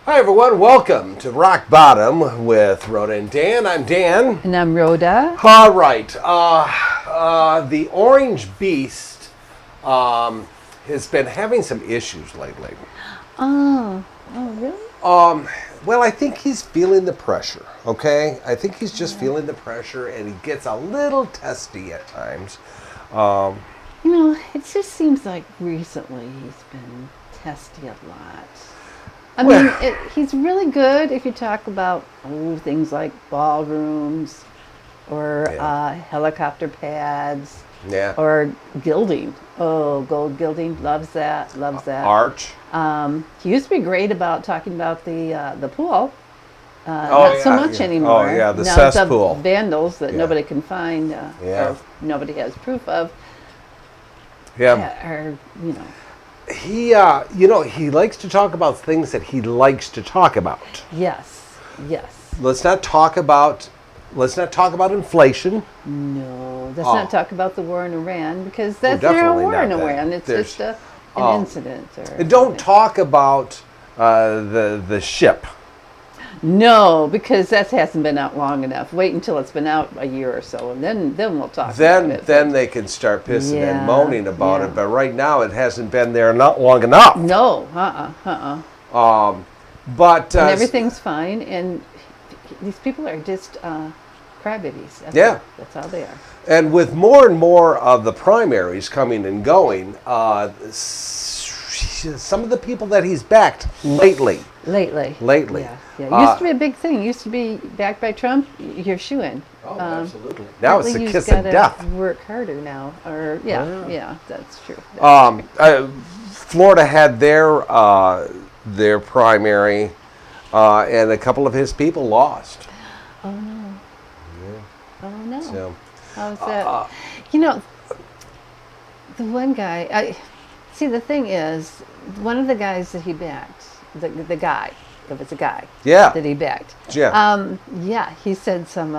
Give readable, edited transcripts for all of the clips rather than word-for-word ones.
Hi everyone, welcome to Rock Bottom with Rhoda and Dan. I'm Dan. And I'm Rhoda. All right, the Orange Beast has been having some issues lately. Oh, really? Well, I think he's feeling the pressure, okay? I think he's just feeling the pressure and he gets a little testy at times. It just seems like recently he's been testy a lot. I mean, he's really good if you talk about things like ballrooms or helicopter pads or gilding. Oh, gold gilding. Loves that. Art. He used to be great about talking about the pool. Not so much anymore. Oh, yeah, the now cesspool. The vandals that nobody can find or nobody has proof of. Are, He likes to talk about things that he likes to talk about. Yes. Let's not talk about inflation. No, let's not talk about the war in Iran because that's not a war in Iran. It's just an incident. And don't talk about the ship. No, because that hasn't been out long enough. Wait until it's been out a year or so, and then we'll talk about it. Then they can start pissing and moaning about it. But right now, it hasn't been there not long enough. No, But and everything's fine, and these people are just crybabies. That's how they are. And with more and more of the primaries coming and going, some of the people that he's backed lately. Yeah. Used to be a big thing. Used to be backed by Trump. You're shoo-in. Oh, absolutely. Now it's the kiss of death. Work harder now. Or that's true. Florida had their primary, and a couple of his people lost. Oh no. Yeah. Oh no. So, how's that? The one guy. See, the thing is, one of the guys that he backed, the guy, if it's a guy, that he backed, he said some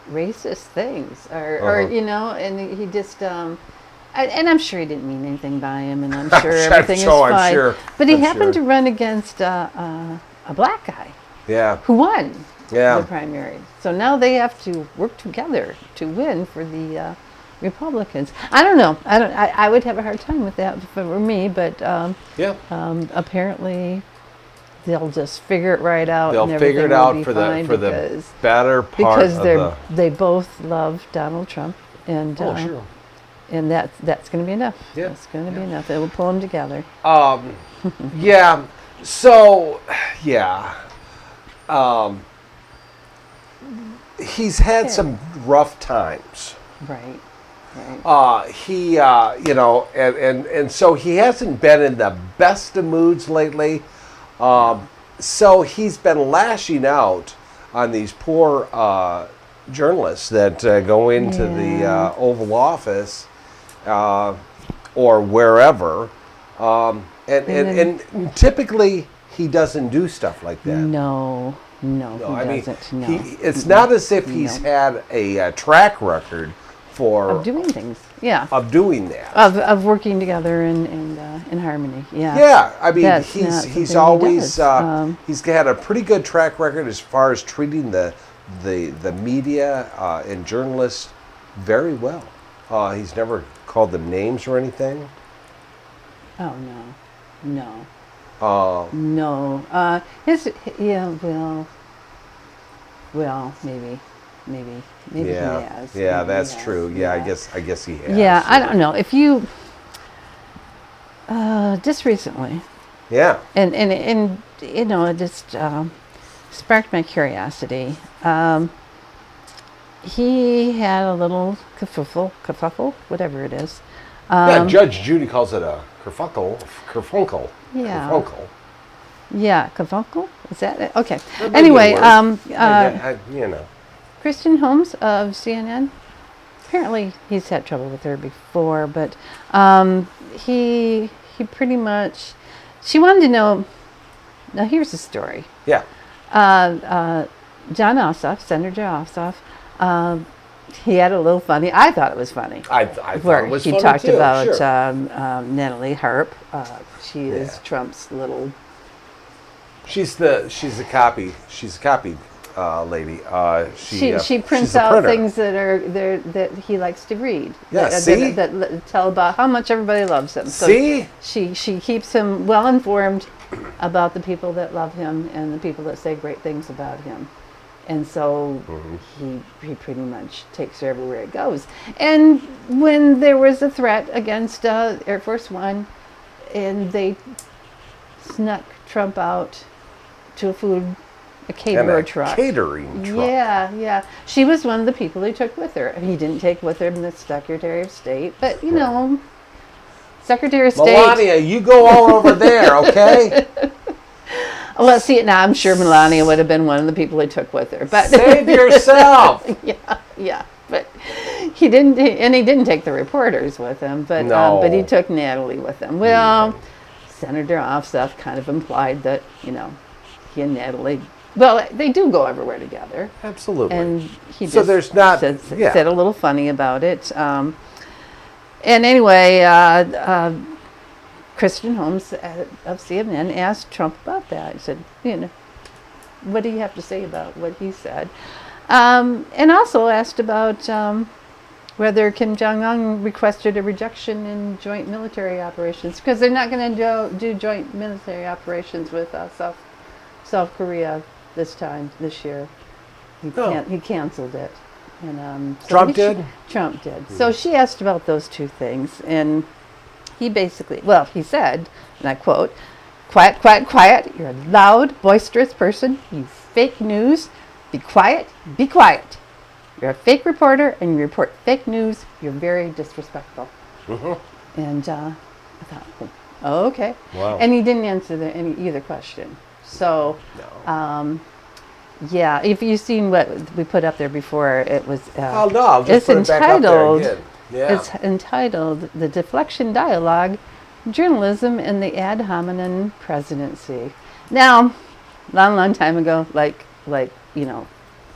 racist things, or and he just, and I'm sure he didn't mean anything by him, and I'm sure everything is fine. I'm sure. But he happened to run against a black guy, who won the primary. So now they have to work together to win for the Republicans. I don't know. I would have a hard time with that if it were me, but apparently they'll just figure it right out. They'll figure it out for the better part because they both love Donald Trump, and and that's going to be enough. Yeah. That's going to be enough. It will pull them together. So he's had some rough times. Right. And so he hasn't been in the best of moods lately. So he's been lashing out on these poor journalists that go into the Oval Office or wherever. And typically he doesn't do stuff like that. No, he doesn't. No. It's not as if he's had a track record of doing things, of doing that, of working together in harmony, I mean, he's always he's had a pretty good track record as far as treating the media and journalists very well. He's never called them names or anything. Oh no. No. Maybe he has. Yeah, that's true. Yeah, I guess he has. Yeah, I don't know. If you just recently. Yeah. And it just sparked my curiosity. He had a little kerfuffle, whatever it is. Judge Judy calls it a kerfunkle. Yeah. Kerfunkle. Yeah, kerfunkle? Is that it? Okay. Anyway, Kristen Holmes of CNN. Apparently, he's had trouble with her before, but he pretty much. She wanted to know. Now, here's the story. Yeah. John Ossoff, Senator Ossoff, he had a little funny. I thought it was funny. I thought it was funny he talked too, about sure. Natalie Harp. She is Trump's little She's a copy lady. She prints out things that he likes to read. Yeah, that tell about how much everybody loves him. So she keeps him well informed about the people that love him and the people that say great things about him. And so he pretty much takes her everywhere it goes. And when there was a threat against Air Force One, and they snuck Trump out to a catering truck. Yeah. She was one of the people he took with her. He didn't take with him the Secretary of State, but Secretary of State. Melania, you go all over there, okay? Well, see, now I'm sure Melania would have been one of the people he took with her. But save yourself. Yeah. But he didn't take the reporters with him. But but he took Natalie with him. Well, Senator Ossoff kind of implied that he and Natalie. Well, they do go everywhere together. Absolutely. And he just said a little funny about it. And anyway, Kristen Holmes of CNN asked Trump about that. He said, what do you have to say about what he said? And also asked about whether Kim Jong-un requested a reduction in joint military operations, because they're not going to do joint military operations with South Korea this year. He canceled it. And Trump did? Trump did. So she asked about those two things, and he basically, he said, and I quote, "Quiet, quiet, quiet. You're a loud, boisterous person. You fake news. Be quiet, be quiet. You're a fake reporter, and you report fake news. You're very disrespectful." And I thought, okay. Wow. And he didn't answer either question. So, if you've seen what we put up there before, it was. I'll just put it back up there again. Yeah. It's entitled "The Deflection Dialogue: Journalism in the Ad Hominem Presidency." Now, long time ago, like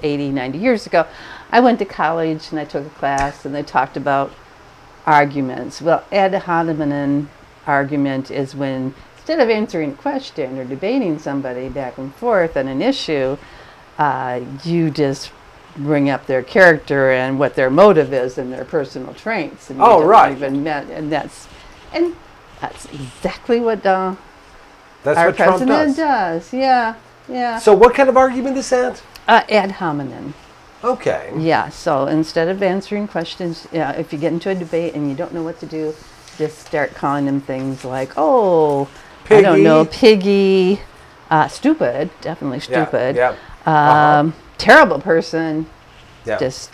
80, 90 years ago, I went to college and I took a class and they talked about arguments. Well, ad hominem argument is when instead of answering a question or debating somebody back and forth on an issue, you just bring up their character and what their motive is and their personal traits. And and that's exactly what our president does. Yeah. So what kind of argument is that? Ad hominem. Okay. Yeah. So instead of answering questions, if you get into a debate and you don't know what to do, just start calling them things like, piggy. I don't know, piggy, stupid, definitely stupid. Yeah. Terrible person. Yeah. Just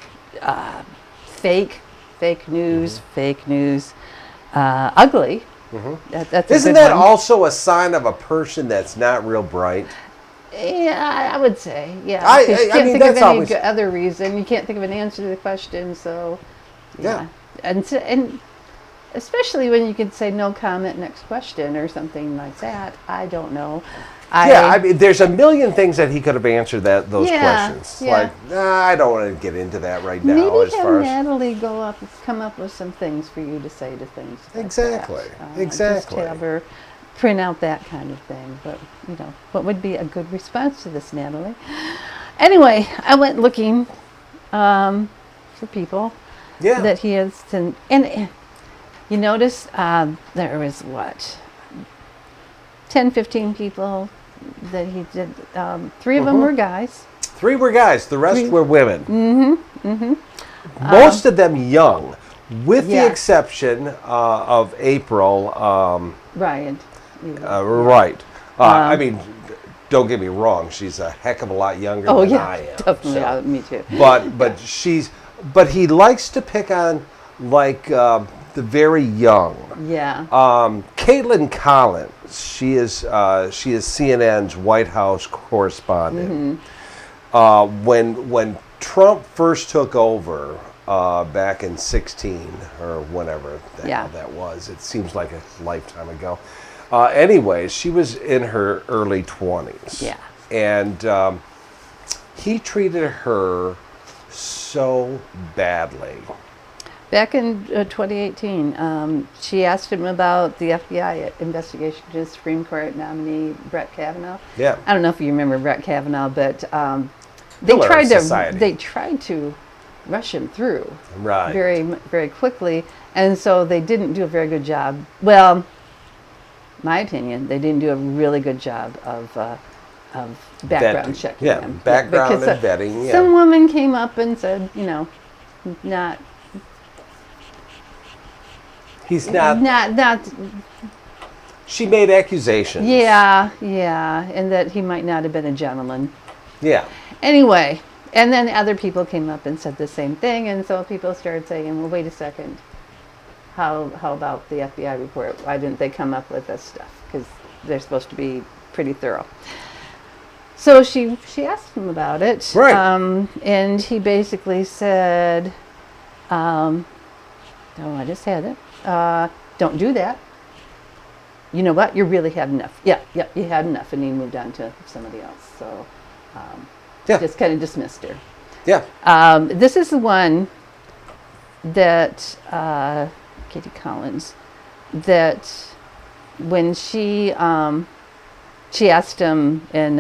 fake news, ugly. Isn't that also a sign of a person that's not real bright? Yeah, I would say. Yeah. I can't mean, think of that's any other reason. You can't think of an answer to the question. So, yeah. And especially when you could say no comment, next question, or something like that. I don't know. I mean, there's a million things that he could have answered those questions. Yeah. Like, I don't want to get into that right now. Maybe as far as Natalie come up with some things for you to say to things. Like exactly. Just have her print out that kind of thing. But what would be a good response to this, Natalie? Anyway, I went looking for people that he has, and you notice there was 10, 15 people that he did. 3 of them were guys. 3 were guys. The rest were women. Most of them young, with the exception of April. Ryan. Right. I mean, don't get me wrong. She's a heck of a lot younger than I am. Definitely. So. Me too. But he likes to pick on the very young. Yeah. Caitlyn Collins. She is CNN's White House correspondent. When Trump first took over back in 2016 or whenever the hell that was, it seems like a lifetime ago. Anyways, she was in her early 20s. Yeah. And he treated her so badly. Back in 2018, she asked him about the FBI investigation to Supreme Court nominee Brett Kavanaugh. Yeah. I don't know if you remember Brett Kavanaugh, but they tried to rush him through very, very quickly, and so they didn't do a very good job. Well, my opinion, they didn't do a really good job of background checking him. Background and vetting. Some woman came up and said, not. He's not. She made accusations. Yeah, and that he might not have been a gentleman. Yeah. Anyway, and then other people came up and said the same thing, and so people started saying, well, wait a second. How about the FBI report? Why didn't they come up with this stuff? Because they're supposed to be pretty thorough. So she asked him about it. Right. And he basically said, I just had it. Don't do that. You know what? You really had enough. Yeah, you had enough. And he moved on to somebody else. So just kind of dismissed her. Yeah. This is the one that Caitlyn Collins, that when she asked him in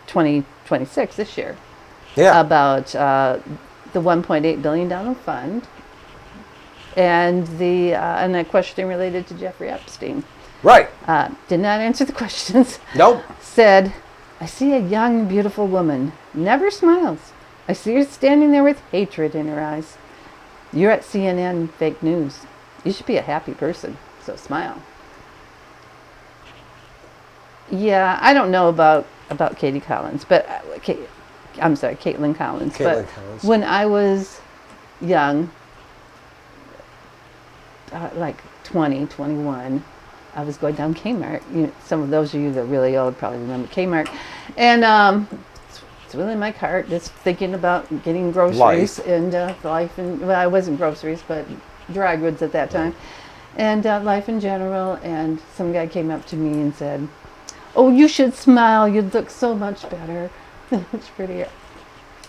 2026 this year about the $1.8 billion fund and and a question related to Jeffrey Epstein. Right. Did not answer the questions. Nope. Said, I see a young, beautiful woman. Never smiles. I see her standing there with hatred in her eyes. You're at CNN fake news. You should be a happy person, so smile. Yeah, I don't know about Caitlyn Collins, but Caitlyn Collins. But when I was young, like 20, 21, I was going down Kmart. Some of those of you that are really old probably remember Kmart. And it's really in my cart, just thinking about getting groceries and life. And well, I wasn't groceries, but dry goods at that time. And life in general. And some guy came up to me and said, oh, you should smile. You'd look so much better. Much prettier.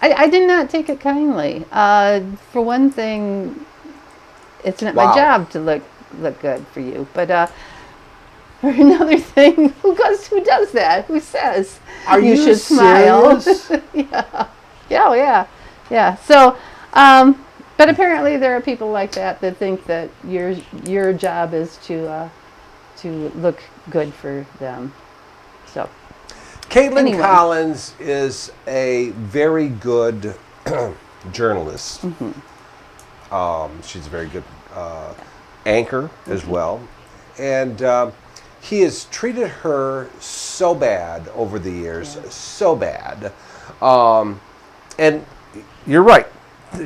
I did not take it kindly. For one thing, it's not my job to look good for you. But for another thing, who does that? Who says you should smile? Yeah. So, but apparently there are people like that think that your job is to look good for them. So, Caitlyn Collins is a very good journalist. Mm-hmm. She's a very good anchor as well. And he has treated her so bad over the years, so bad. And you're right.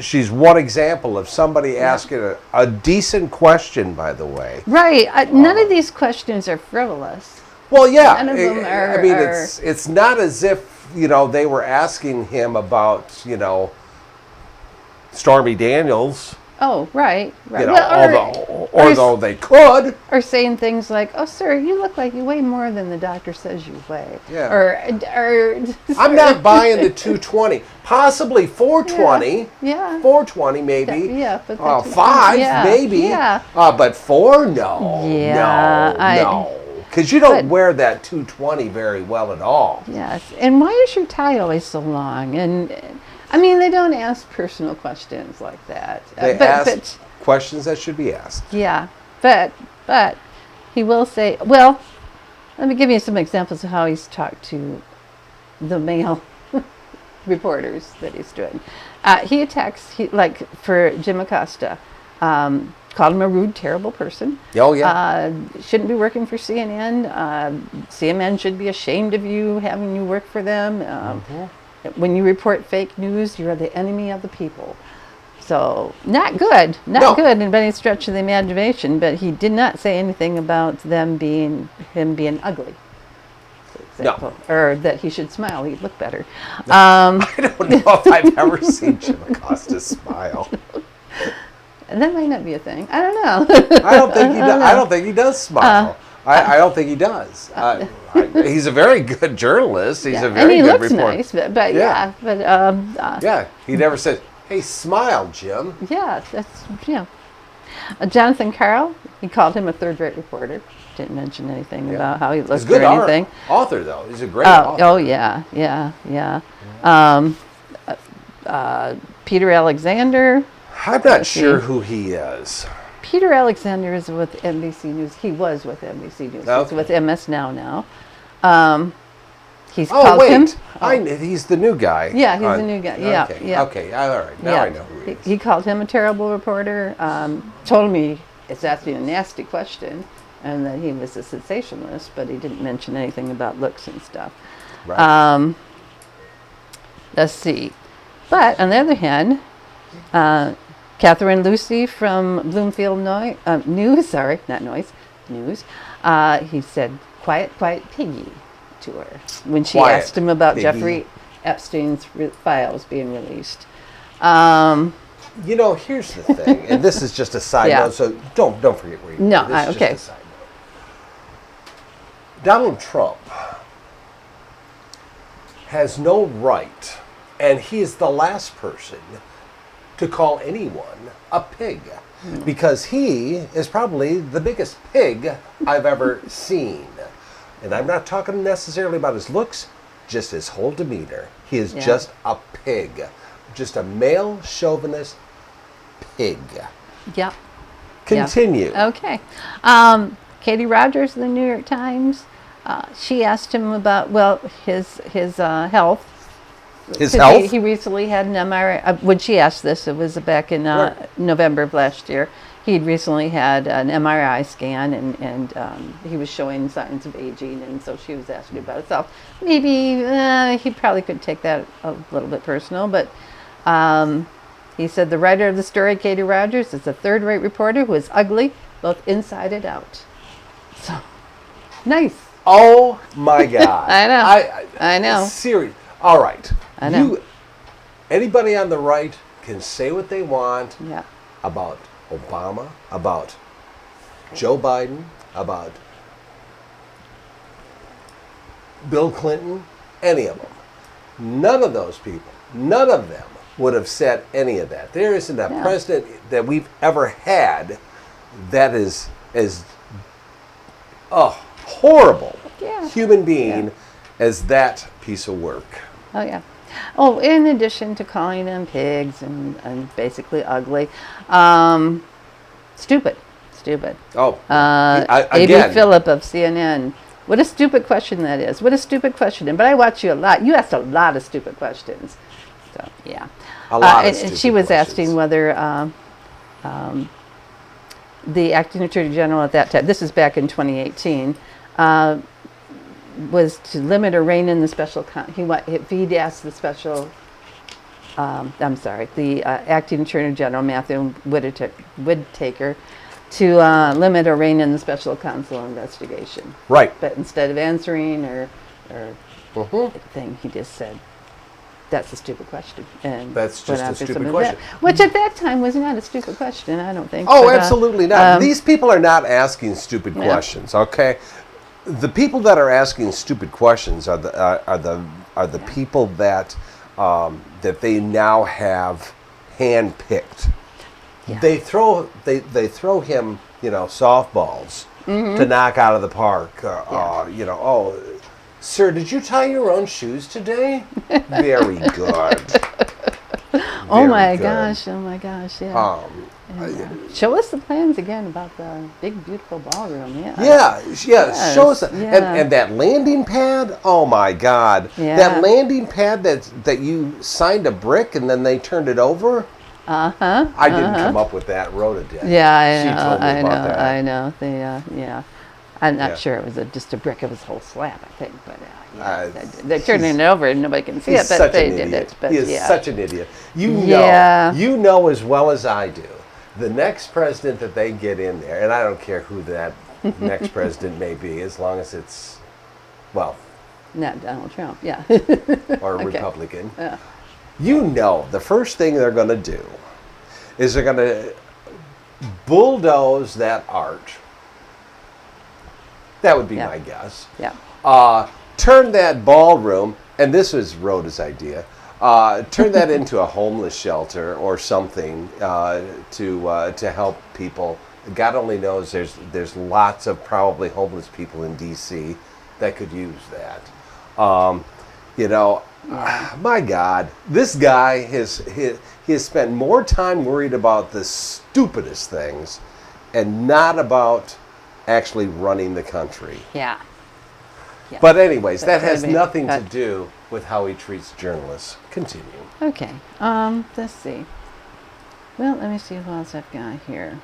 She's one example of somebody asking a decent question, by the way. Right. None of these questions are frivolous. Well, yeah. None of them are. I mean, it's not as if, they were asking him about, Stormy Daniels. Oh, right. Although they could. Or saying things like, oh, sir, you look like you weigh more than the doctor says you weigh. Yeah. Or I'm not buying the 220. Possibly 420. Yeah. 420 maybe. Yeah. But 5 maybe. Yeah. But 4, no. Yeah. No. Because you don't wear that 220 very well at all. Yes. And why is your tie always so long? And I mean, they don't ask personal questions like that. They ask questions that should be asked. Yeah. But he will say, well, let me give you some examples of how he's talked to the male reporters that he's doing. He attacks, like for Jim Acosta, called him a rude, terrible person. Oh, yeah. Shouldn't be working for CNN. CNN should be ashamed of you, having you work for them. When you report fake news, you're the enemy of the people. So, not good. Not good in any stretch of the imagination, but he did not say anything about him being ugly. No. Or that he should smile, he'd look better. I don't know if I've ever seen Jim Acosta smile. And that might not be a thing. I don't know. I don't think he does smile. I don't think he does. He's a very good journalist. He's a very good reporter. And he looks nice, but yeah, he never says, "Hey, smile, Jim." Yeah, that's Jonathan Carl, he called him a third-rate reporter. Didn't mention anything about how he looked He's a good or anything. Author, though. He's a great author. Oh, yeah. Peter Alexander. I'm not sure who he is. Peter Alexander is with NBC News. He was with NBC News. Okay. He's with MS now. He's called him. He's the new guy. Yeah, he's the new guy. Yeah, Okay, all right. Now I know who he is. He called him a terrible reporter. Told me it's asking a nasty question, and that he was a sensationalist, but he didn't mention anything about looks and stuff. Right. Let's see. But on the other hand, Catherine Lucy from Bloomfield News. He said, "Quiet, piggy," to her when she asked him about Jeffrey Epstein's files being released. Here's the thing, and this is just a side note, so don't forget where you're going. This is just a side note. Donald Trump has no right, and he is the last person to call anyone a pig, because he is probably the biggest pig I've ever seen. And I'm not talking necessarily about his looks, just his whole demeanor. He is just a pig. Just a male chauvinist pig. Yep. Continue. Yep. Okay. Katie Rogers of the New York Times, she asked him about, his health. His health? He recently had an MRI. When she asked this, it was back in November of last year. He'd recently had an MRI scan, and he was showing signs of aging, and so she was asking about himself. Maybe he probably could take that a little bit personal, but he said the writer of the story, Katie Rogers, is a third-rate reporter who is ugly, both inside and out. So, nice. Oh, my God. I know. I know. Serious. All right. I know. Anybody on the right can say what they want about Obama, about Joe Biden, about Bill Clinton, any of them. None of those people, none of them would have said any of that. There isn't a president that we've ever had that is as horrible human being as that piece of work. Oh, yeah. Oh, in addition to calling them pigs and basically ugly, stupid. Oh, A.B. Phillip of CNN. What a stupid question that is. What a stupid question. But I watch you a lot. You asked a lot of stupid questions. So, yeah. A lot of stupid and she was questions. asking whether the acting attorney general at that time, this is back in 2018, was to limit or rein in the special, if he'd asked the special, the acting attorney general, Matthew Whitaker, to limit or rein in the special counsel investigation. Right. But instead of answering or thing, he just said, that's a stupid question. And that's just a stupid question. Which at that time was not a stupid question, I don't think. Oh, but, absolutely not. These people are not asking stupid questions, okay? The people that are asking stupid questions are the people that that they now have handpicked. Yeah. They throw him, softballs to knock out of the park. Sir, did you tie your own shoes today? Very good. Oh my gosh, yeah. Show us the plans again about the big, beautiful ballroom. Show us that. And that landing pad, oh my God. Yeah. That landing pad that you signed a brick and then they turned it over. I didn't come up with that. Rhoda did. Yeah, she told me about that. I know. I'm not sure it was just a brick. It was a whole slab, I think. But they're turning it over and nobody can see it. But they did it. But he is such an idiot. You know as well as I do. The next president that they get in there, and I don't care who that next president may be, as long as it's, not Donald Trump, or a Republican. Yeah. The first thing they're going to do is they're going to bulldoze that art. That would be my guess. Yeah. Turn that ballroom, and this was Rhoda's idea, Turn that into a homeless shelter or something to help people. God only knows there's lots of probably homeless people in D.C. that could use that. My God, this guy he has spent more time worried about the stupidest things and not about actually running the country. Yeah. But anyways, that has nothing to do with how he treats journalists. Continue. Okay. Let's see. Well, let me see who else I've got here.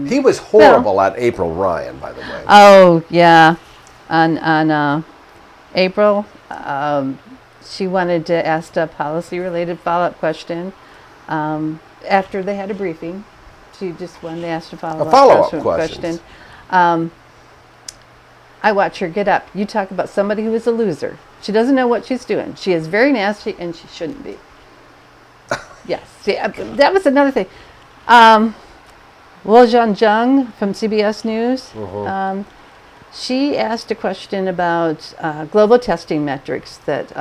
He was horrible at April Ryan, by the way. Oh, yeah. On April, she wanted to ask a policy-related follow-up question. After they had a briefing, she just wanted to ask a follow-up question. I watch her get up. You talk about somebody who is a loser. She doesn't know what she's doing. She is very nasty, and she shouldn't be. Yes. See, that was another thing. Wo Zhang from CBS News, she asked a question about global testing metrics that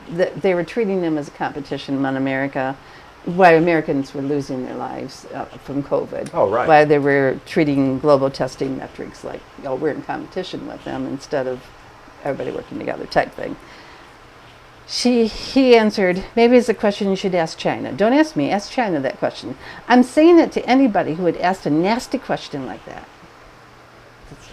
they were treating them as a competition among America, why Americans were losing their lives from COVID. Oh, right. Why they were treating global testing metrics like, we're in competition with them instead of everybody working together type thing. He answered, maybe it's a question you should ask China. Don't ask me, ask China that question. I'm saying it to anybody who had asked a nasty question like that.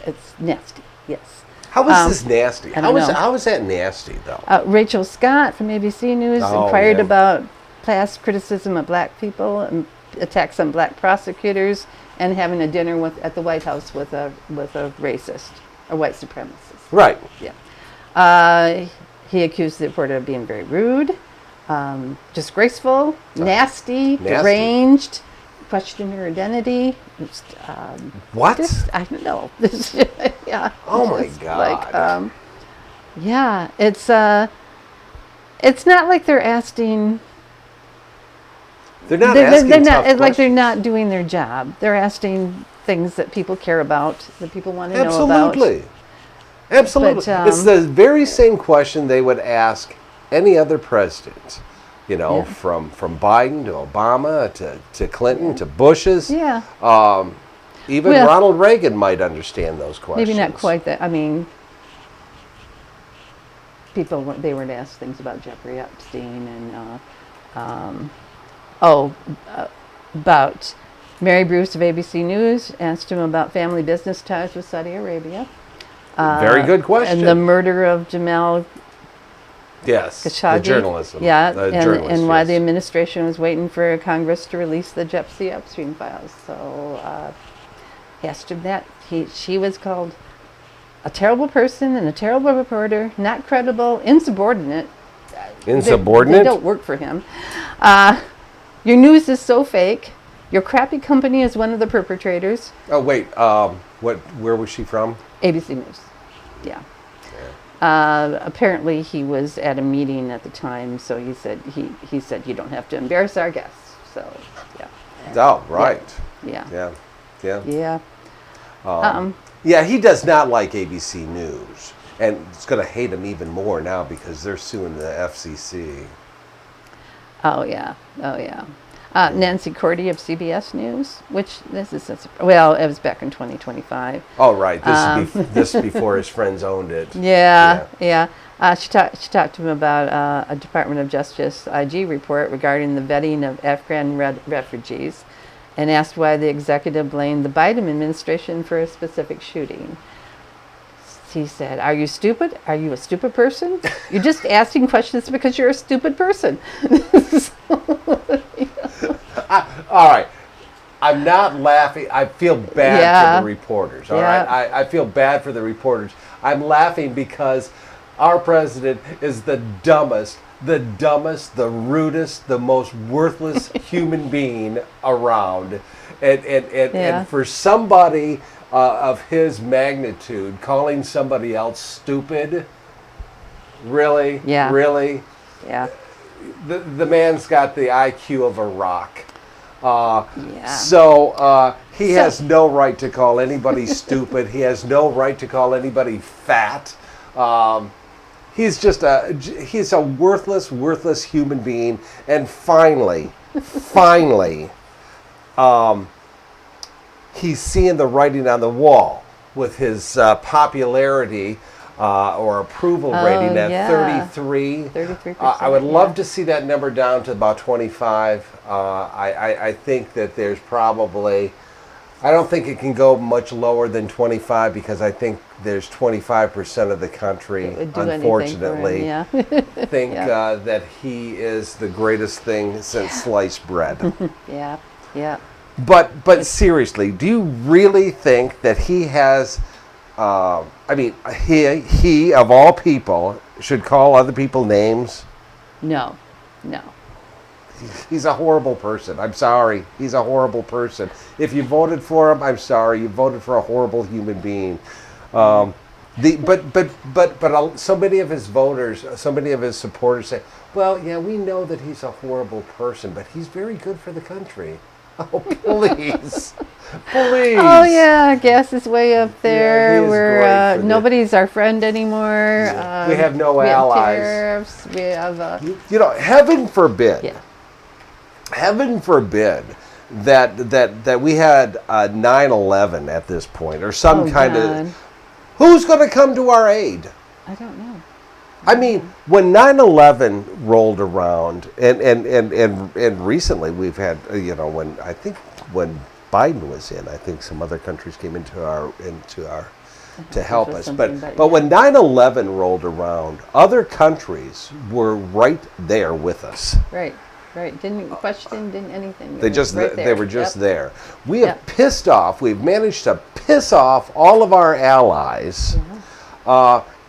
It's nasty, yes. How is this nasty? How is that nasty, though? Rachel Scott from ABC News inquired about past criticism of black people and attacks on black prosecutors and having a dinner at the White House with a racist, a white supremacist. Right. Yeah. He accused the reporter of being very rude, disgraceful, nasty, deranged, questioned her identity. What? I don't know. Yeah. Oh my God. It's not like they're asking. They're not asking tough questions. Like they're not doing their job. They're asking things that people care about, that people want to know about. Absolutely. But, it's the very same question they would ask any other president. From Biden to Obama to Clinton to Bush's. Yeah. Even Ronald Reagan might understand those questions. Maybe not quite that. I mean, they were asked things about Jeffrey Epstein and about Mary Bruce of ABC News. Asked him about family business ties with Saudi Arabia. Very good question. And the murder of Jamal Khashoggi. The journalism. Yeah, and why the administration was waiting for Congress to release the Jeffrey Epstein files. So he asked him that. She was called a terrible person and a terrible reporter, not credible, insubordinate. Insubordinate? They don't work for him. Your news is so fake. Your crappy company is one of the perpetrators. Oh, wait. Where was she from? ABC News. Yeah. Apparently he was at a meeting at the time, so he said you don't have to embarrass our guests. So yeah. Oh, right. Yeah. Yeah, he does not like ABC News, and it's going to hate him even more now because they're suing the FCC. Oh yeah. Nancy Cordy of CBS News, which it was back in 2025. Oh, right. This is before his friends owned it. Yeah. She talked to him about a Department of Justice IG report regarding the vetting of Afghan refugees and asked why the executive blamed the Biden administration for a specific shooting. He said, "Are you stupid? Are you a stupid person? You're just asking questions because you're a stupid person." All right. I'm not laughing. I feel bad for the reporters. All right. I feel bad for the reporters. I'm laughing because our president is the dumbest, the rudest, the most worthless human being around. And for somebody of his magnitude, calling somebody else stupid, really? Yeah. Really? Yeah. The man's got the IQ of a rock. So he has no right to call anybody stupid. He has no right to call anybody fat. he's a worthless human being. And finally, he's seeing the writing on the wall with his popularity or approval rating at 33. 33%. I would love to see that number down to about 25. I think that there's probably, I don't think it can go much lower than 25 because I think there's 25% of the country, unfortunately, think that he is the greatest thing since sliced bread. Yeah. But seriously, do you really think that he has? He of all people should call other people names? No. He's a horrible person. I'm sorry. He's a horrible person. If you voted for him, I'm sorry. You voted for a horrible human being. But so many of his voters, so many of his supporters say, well, yeah, we know that he's a horrible person, but he's very good for the country. Oh, please. Please. Oh, yeah, gas is way up there. Yeah, nobody's our friend anymore. Yeah. We have no allies. Tariffs. We have... heaven forbid. Yeah. Heaven forbid that we had 9/11 at this point, or some kind of... Who's going to come to our aid? I don't know. I mean, when 9/11 rolled around, and recently we've had, when Biden was in, I think some other countries came into our to help us. But when 9/11 rolled around, other countries were right there with us. Right. Didn't question, didn't anything. They were just there. We have pissed off. We've managed to piss off all of our allies.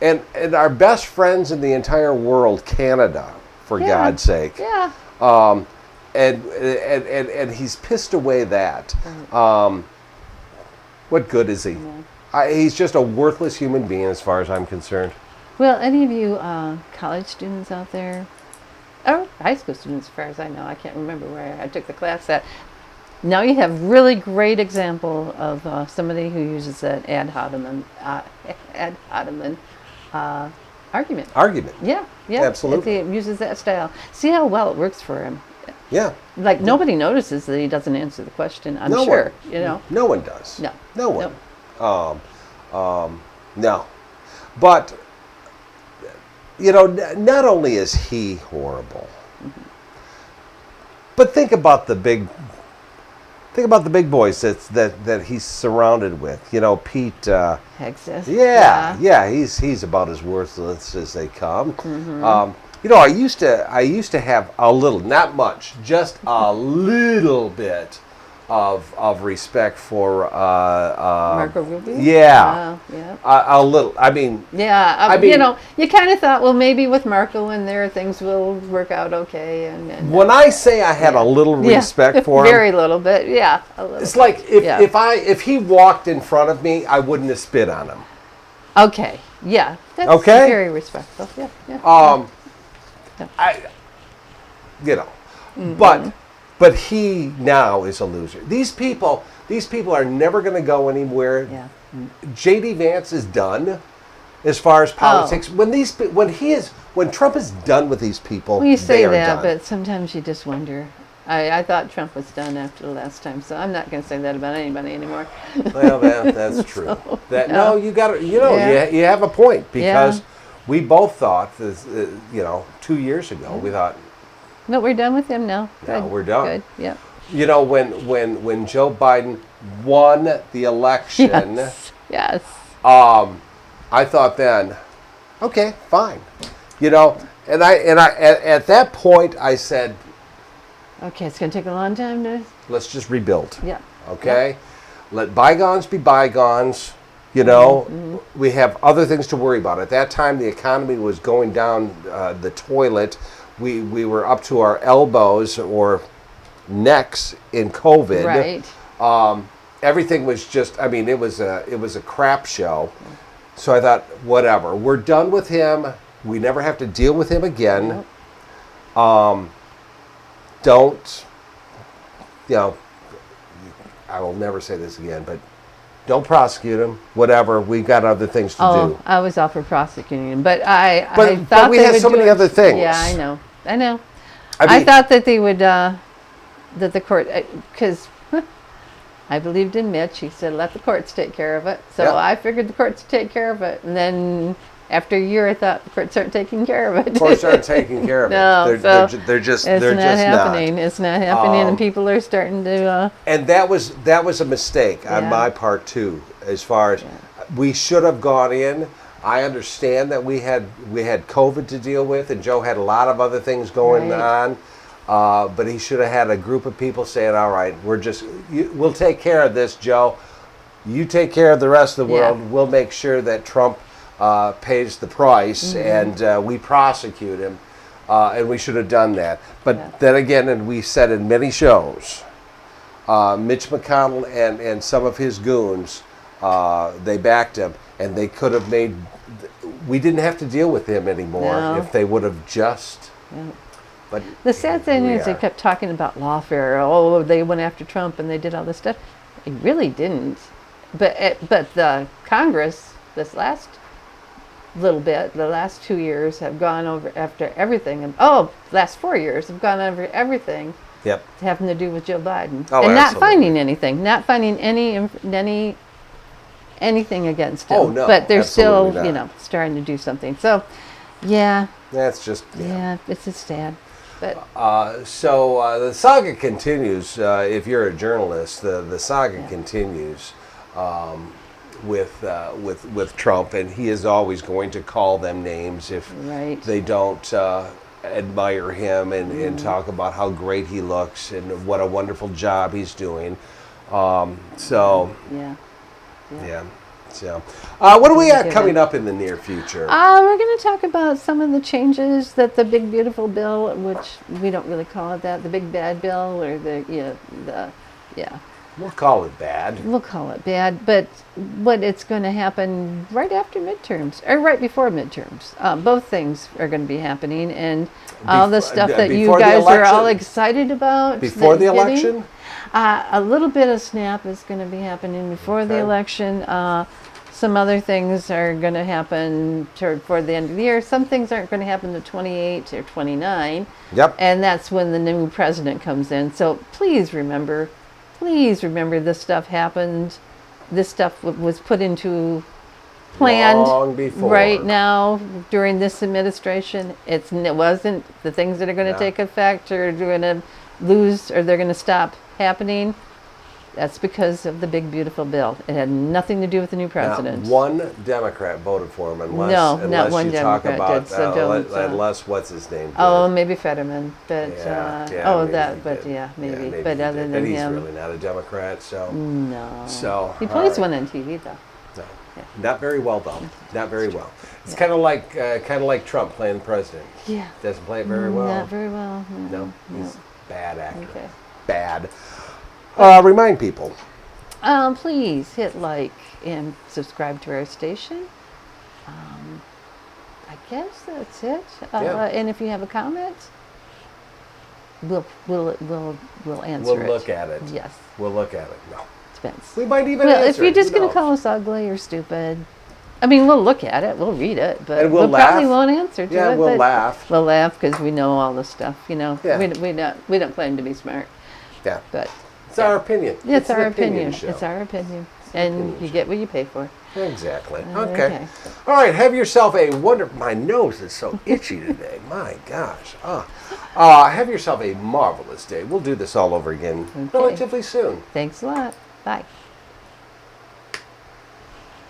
And our best friends in the entire world, Canada, for God's sake. Yeah. And he's pissed away that. What good is he? He's just a worthless human being as far as I'm concerned. Well, any of you college students out there, or high school students as far as I know, I can't remember where I took the class at. Now you have really great example of somebody who uses that ad hominem argument. Yeah, absolutely. He uses that style. See how well it works for him. Yeah. Like nobody notices that he doesn't answer the question. I'm sure. No one does. No one. No. But not only is he horrible, but think about the big boys that he's surrounded with. Pete Hegseth. Yeah. He's about as worthless as they come. I used to have a little, not much, just a little bit of respect for Marco Rubio. Yeah. A little. I mean. Yeah. You kind of thought, well, maybe with Marco in there, things will work out okay. And when I say I had a little respect for him, very little bit. Yeah. A little. It's like if he walked in front of me, I wouldn't have spit on him. Okay. Yeah. That's very respectful. Yeah. But he now is a loser. These people are never going to go anywhere. Yeah. J.D. Vance is done as far as politics. When Trump is done with these people, well, you say that, done. but sometimes you just wonder. I thought Trump was done after the last time, so I'm not going to say that about anybody anymore. Well, that's true. You got to. You have a point because we both thought this. 2 years ago, we thought. No, we're done with him now. No, we're done. Good. Yeah. When Joe Biden won the election, yes. I thought then, okay, fine, and I at that point I said, okay, it's going to take a long time to. Let's just rebuild. Yeah. Okay, let bygones be bygones. We have other things to worry about. At that time, the economy was going down the toilet. We were up to our elbows or necks in COVID. Right. Everything was just. I mean, it was a crap show. So I thought, whatever. We're done with him. We never have to deal with him again. Don't. I will never say this again, but don't prosecute him. Whatever, we've got other things to do. I was all for prosecuting him, but I thought but we they had would so many other things. Yeah, I know. I mean, I thought that they would, that the court, because I believed in Mitch. He said, let the courts take care of it. So I figured the courts would take care of it. And then after a year, I thought the courts aren't taking care of it. The courts aren't taking care of it. No, they're just it's they're not just happening. not. It's not happening, and people are starting to. And that was a mistake on my part too. As far as we should have gone in. I understand that we had COVID to deal with, and Joe had a lot of other things going on. But he should have had a group of people saying, all right, we'll take care of this, Joe. You take care of the rest of the world. We'll make sure that Trump pays the price, and we prosecute him. And we should have done that. But then again, and we said in many shows, Mitch McConnell and some of his goons, they backed him, and they could have made... We didn't have to deal with him anymore if they would have just... But the sad thing is they kept talking about lawfare. Oh, they went after Trump and they did all this stuff. They really didn't. But the Congress, this last little bit, the last 2 years have gone over after everything. And last 4 years have gone over everything. Yep. Having to do with Joe Biden. Oh, and not finding anything. Not finding anything against him. Oh, no. But they're still, not. starting to do something. So, yeah. That's just... Yeah, it's just sad. But so the saga continues. If you're a journalist, the saga continues with Trump, and he is always going to call them names if they don't admire him and talk about how great he looks and what a wonderful job he's doing. So what do we got coming up in the near future? We're going to talk about some of the changes that the big beautiful bill, which we don't really call it that, the big bad bill, or We'll call it bad. We'll call it bad, but what it's going to happen right after midterms, or right before midterms. Both things are going to be happening, and all the stuff that you guys are all excited about. Before the election? A little bit of snap is going to be happening before the election. Some other things are going to happen toward the end of the year. Some things aren't going to happen to 28 or 29. Yep. And that's when the new president comes in. So please remember this stuff happened. This stuff was put into planned long before. Right now during this administration. It wasn't the things that are going to take effect or going to lose or they're going to stop happening. That's because of the big beautiful bill. It had nothing to do with the new president. Not one Democrat voted for him, unless not one you Democrat talk about did. So unless what's his name? Did. Oh, maybe Fetterman, but maybe. Maybe but other than he's him, really not a Democrat, so no. So he plays one on TV though. No. Yeah. Not very well though. Not very well. It's kind of like Trump playing the president. Yeah. Doesn't play it very well. Not very well. No. He's a bad actor. Okay. Bad. Remind people. Please hit like and subscribe to our station. I guess that's it. And if you have a comment, we'll answer it. We'll look at it. Yes. We'll look at it. No. Depends. We might even answer if you're just going to knows? call us ugly or stupid, I mean, we'll look at it, we'll read it, but and we'll probably won't answer to it. Yeah, we'll laugh. We'll laugh because we know all the stuff. Yeah. We don't claim to be smart. Yeah. But it's our opinion. It's our opinion. Show. It's our opinion. And you get what you pay for. Exactly. Okay. All right. Have yourself a wonderful... My nose is so itchy today. My gosh. Have yourself a marvelous day. We'll do this all over again relatively soon. Thanks a lot. Bye.